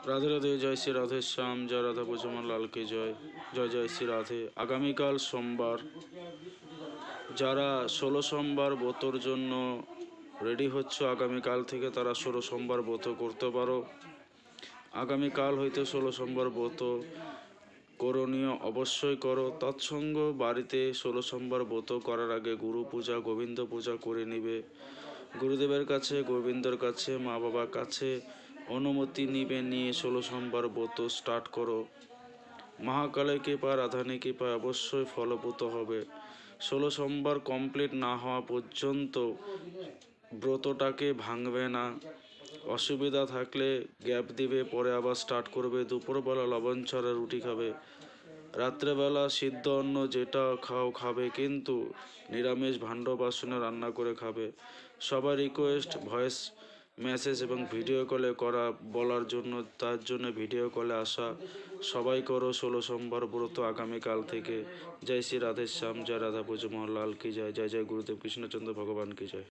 রাধে রাধে, জয় শ্রী রাধে শ্যাম, জয় রাধা পুজোমান লালকে জয়। জয় জয় শ্রী রাধে। আগামীকাল সোমবার, যারা 16 সোমবার ব্রতর জন্য রেডি হচ্ছ, আগামীকাল থেকে তারা 16 সোমবার ব্রত করতে পারো। আগামীকাল হইতে 16 সোমবার ব্রত করণীয় অবশ্যই করো। তৎসঙ্গ বাড়িতে 16 সোমবার ব্রত করার আগে গুরু পূজা, গোবিন্দ পূজা করে নিবে। গুরুদেবের কাছে, গোবিন্দর কাছে, মা বাবার কাছে অনুমতি নিবে, নিয়ে 16 সোমবার ব্রত স্টার্ট করো। মহাকালের কৃপা, রাধানী কৃপায় অবশ্যই ফলপ্রদ হবে। 16 সোমবার কমপ্লিট না হওয়া পর্যন্ত ব্রতটাকে ভাঙবে না। অসুবিধা থাকলে গ্যাপ দিবে, পরে আবার স্টার্ট করবে। দুপুরবেলা লবণ ছাড়া রুটি খাবে, রাত্রেবেলা সিদ্ধ অন্ন যেটা খাবে, কিন্তু নিরামিষ ভাণ্ড বাসনে রান্না করে খাবে। সবার রিকোয়েস্ট ভয়েস মেসেজ এবং ভিডিও কলে করা বলার জন্য, তার জন্য ভিডিও কলে আসা। সবাই করো 16 সোমবার ব্রত আগামীকাল থেকে। জয় শ্রী রাধে শ্যাম, জয় রাধা পুজো মোহনলাল কি জয়। জয় জয় গুরুদেব কৃষ্ণচন্দ্র ভগবান কি জয়।